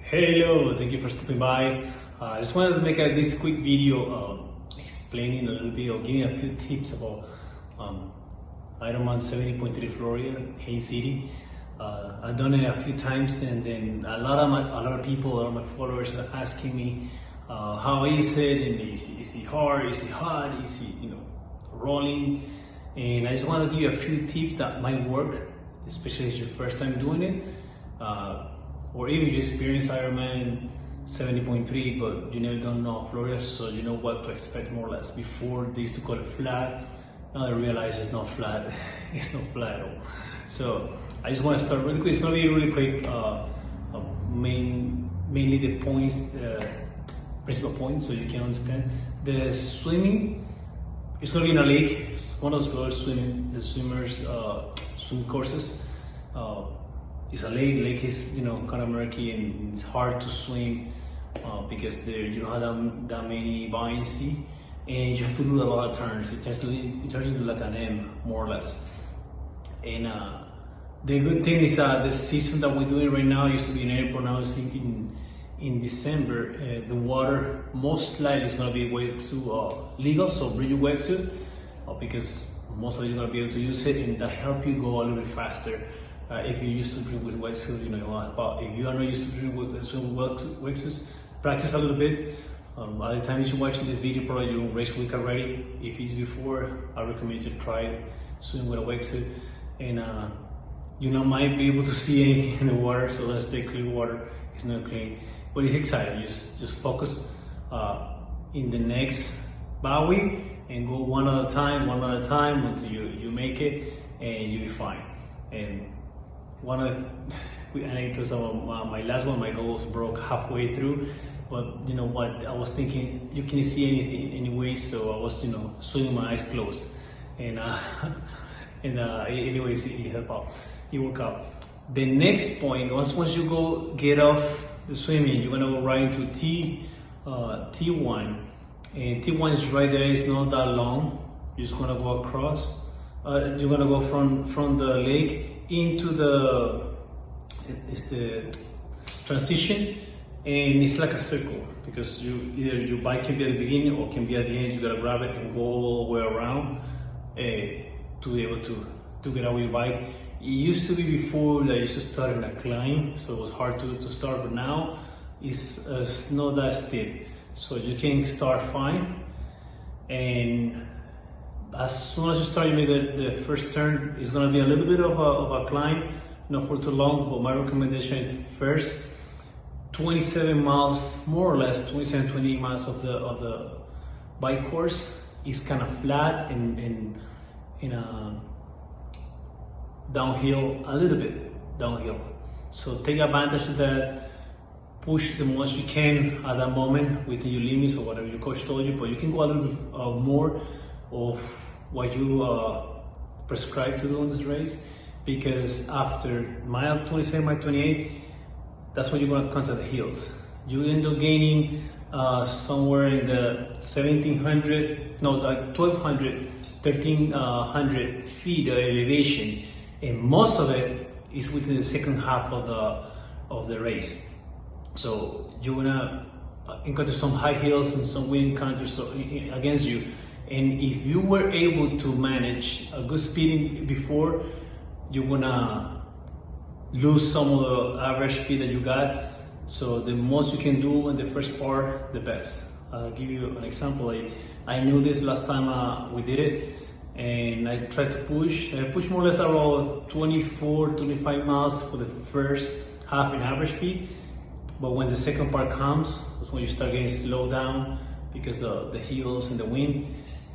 Hello, thank you for stopping by. I just wanted to make this quick video explaining a little bit or giving a few tips about Ironman 70.3 Florida, Haines City. I've done it a few times, and then a lot of people, a lot of my followers are asking me how is it, and is it hard, is it hot, is it rolling? And I just want to give you a few tips that might work, especially if it's your first time doing it. Or even you experience Ironman 70.3, but you never done Florida, so you know what to expect more or less. Before they used to call it flat, now I realize it's not flat. It's not flat at all. So I just want to start really quick. It's going to be really quick. Mainly the points, principal points, so you can understand. The swimming, it's going to be in a lake. It's one of the slowest swimmers swim courses. It's a lake is kind of murky, and it's hard to swim because you don't have that many buoyancy, and you have to do a lot of turns. It turns into like an M, more or less. And the good thing is the season that we're doing right now used to be in April. Now it's in December. The water most likely is going to be wetsuit legal, so bring your wetsuit because most likely you're going to be able to use it, and that help you go a little bit faster. If you're used to drink with wetsuit, if you are not used to drink with wetsuits, practice a little bit. By the time you're watching this video, probably you're in race week already. If it's before, I recommend you to try swim with a wetsuit, and might be able to see anything in the water. So let's be clear water. It's not clean, but it's exciting. Just focus in the next bowie and go one at a time until you make it, and you'll be fine. And one of the anecdotes of my last one, my goals broke halfway through, but you know what, I was thinking you can't see anything anyway, so I was swimming my eyes closed, and anyways it helped out, it worked out. The next point, once you get off the swimming, you're gonna go right into T1, and T1 is right there. It's not that long. You're just gonna go across. You're gonna go from the lake into the transition, and it's like a circle because either your bike can be at the beginning or can be at the end. You gotta grab it and go all the way around to be able to get out with your bike. It used to be before that you used to start in a climb, so it was hard to start, but now it's not that steep, so you can start fine. And as soon as you start, you make the first turn, it's going to be a little bit of a climb, not for too long, but my recommendation is first 27 miles, more or less 27, 28 miles of the bike course is kind of flat and downhill, a little bit downhill. So take advantage of that, push the most you can at that moment within your limits or whatever your coach told you, but you can go a little bit more of what you prescribed to do in this race, because after mile 27, mile 28, that's when you're going to contact the hills. You end up gaining somewhere in the 1,200, 1,300 feet of elevation, and most of it is within the second half of the race. So you're gonna encounter some high hills and some wind encounters against you. And if you were able to manage a good speed before, you're gonna lose some of the average speed that you got. So the most you can do in the first part, the best. I'll give you an example. I knew this last time we did it, and I tried to push. I pushed more or less around 24, 25 miles for the first half in average speed. But when the second part comes, that's when you start getting slowed down because of the hills and the wind,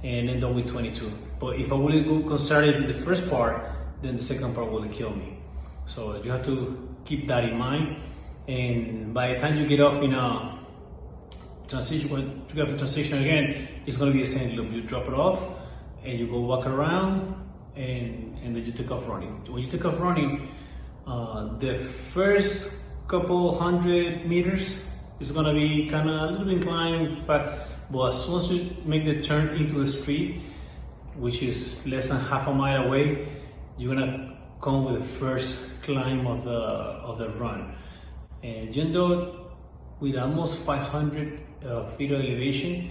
and end up with 22. But if I would go conservative in the first part, then the second part will kill me. So you have to keep that in mind. And by the time you get off in a transition, when you get off the transition again, it's going to be the same loop. You drop it off, and you go walk around, and then you take off running. When you take off running, the first couple hundred meters is going to be kind of a little inclined, but as soon as you make the turn into the street, which is less than half a mile away, you're going to come with the first climb of the run. And you end up with almost 500 feet of elevation,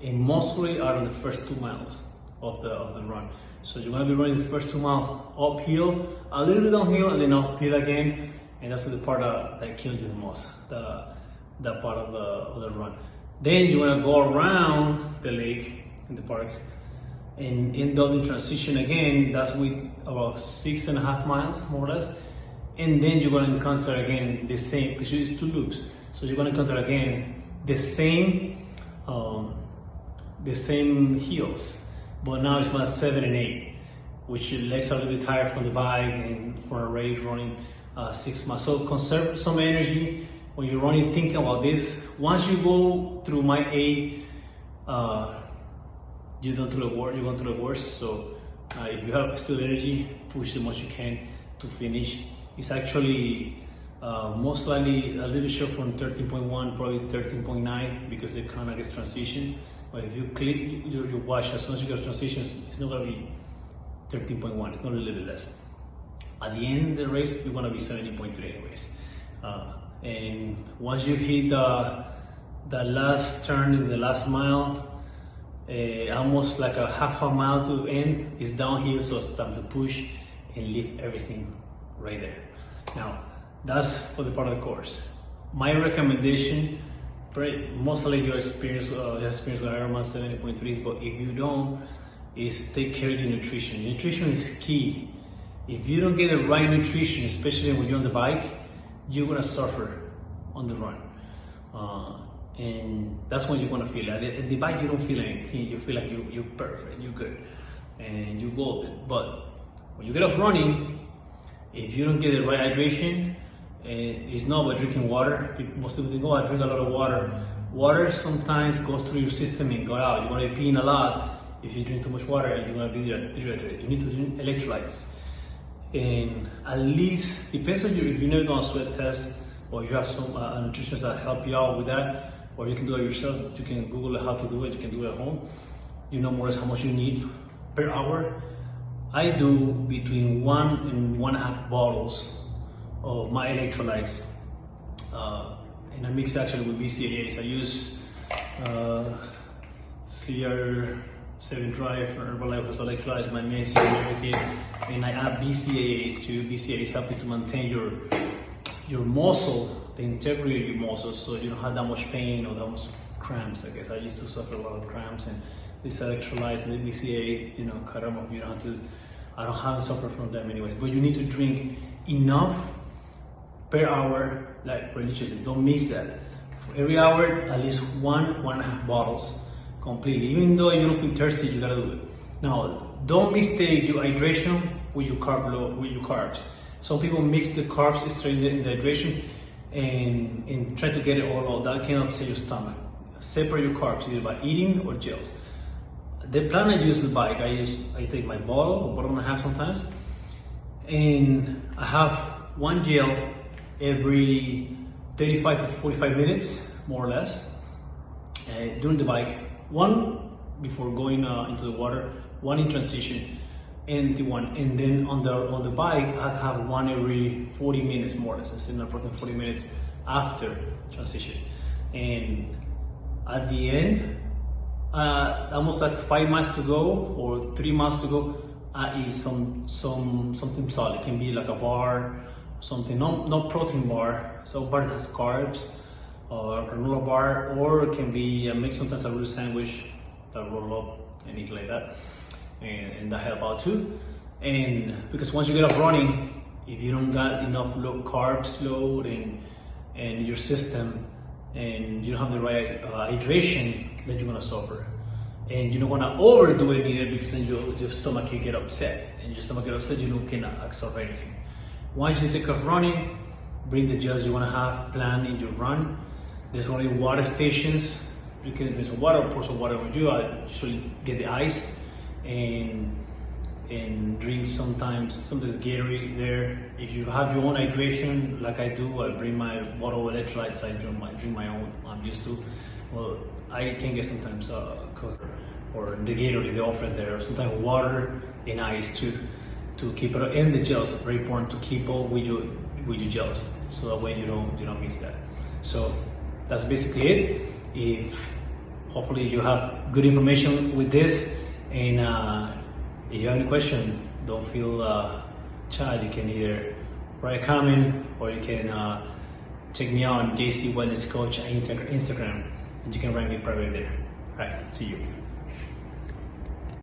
and mostly are on the first 2 miles of the run. So you're gonna be running the first 2 miles uphill, a little bit downhill, and then uphill again, and that's the part that kills you the most, that part of the run. Then you're gonna go around the lake in the park and end up in transition again. That's with about 6.5 miles, more or less. And then you're gonna encounter again the same, because it's 2 loops. So you're gonna encounter again the same hills, but now it's about 7 and 8, which your legs are a little bit tired from the bike and for a race running 6 miles. So conserve some energy when you're running, thinking about this. Once you go through mile 8, you're going through the worst. So if you have still energy, push as much you can to finish. It's actually most likely a little bit short from 13.1, probably 13.9, because they kind of gets transition. But if you click your watch, as soon as you get transitions, it's not going to be 13.1, it's going to be a little bit less. At the end of the race, you're going to be 70.3 anyways. And once you hit the last turn in the last mile, almost like a half a mile to end, it's downhill, so it's time to push and leave everything right there. Now, that's for the part of the course. My recommendation, most likely you experience with Ironman 70.3, but if you don't, is take care of your nutrition. Nutrition is key. If you don't get the right nutrition, especially when you're on the bike, you're gonna suffer on the run. And that's when you're gonna feel it. At the bike, you don't feel anything. You feel like you're perfect, you're good, and you're golden. But when you get off running, if you don't get the right hydration, it's not about drinking water. Most people think, oh, I drink a lot of water. Water sometimes goes through your system and go out. You're gonna be peeing a lot if you drink too much water, and you're gonna be dehydrated. You need to drink electrolytes. And at least, depends on you, if you've never done a sweat test, or you have some nutritionists that help you out with that, or you can do it yourself. You can Google how to do it, you can do it at home. You know more or less how much you need per hour. I do between 1 and 1.5 bottles of my electrolytes, and I mix actually with BCAAs. I use CR7 Drive for Herbalife as electrolytes, magnesium, and everything, and I add BCAAs too. BCAAs help you to maintain your muscle, the integrity of your muscles, so you don't have that much pain or that much cramps. I guess I used to suffer a lot of cramps, and these electrolytes and the BCAA, cut them off. You don't have to. I don't have to suffer from them anyways. But you need to drink enough per hour, like religiously. Don't miss that. For every hour, at least 1.5 bottles completely. Even though you don't feel thirsty, you gotta do it. Now, don't mistake your hydration with your carbs. Some people mix the carbs straight in the hydration and try to get it all out. That can upset your stomach. Separate your carbs either by eating or gels. The plan I use on the bike, I take my bottle and a half sometimes, and I have 1 gel every 35 to 45 minutes, more or less, during the bike. 1 before going into the water, 1 in transition, empty 1, and then on the bike I have 1 every 40 minutes, more or less. It's in approximately 40 minutes after transition. And at the end, almost like 5 miles to go or 3 miles to go, I eat something solid. It can be like a bar, something, not protein bar, so bar that has carbs, or a granola bar, or it can be a mix. Sometimes I do a sandwich that roll up and eat like that, and that help out too. And because once you get up running, if you don't got enough low carbs load and your system, and you don't have the right hydration, then you're gonna suffer. And you don't wanna overdo it either, because then your stomach can get upset, and your stomach get upset, you cannot absorb anything. Once you take off running, bring the gels you wanna have planned in your run. There's only water stations. You can drink some water, pour some water with you. I usually get the ice and drink sometimes Gatorade there. If you have your own hydration, like I do, I bring my bottle of electrolytes. I drink my own. I'm used to. Well, I can get sometimes Coke or the Gatorade they offer there. Or sometimes water and ice too, to keep it. And the gels are very important to keep up with your gels, so that way you don't miss that. So that's basically it. Hopefully you have good information with this, and if you have any question, don't feel shy. You can either write a comment, or you can check me out on JC Wellness Coach on Instagram, and you can write me private there. All right, see you.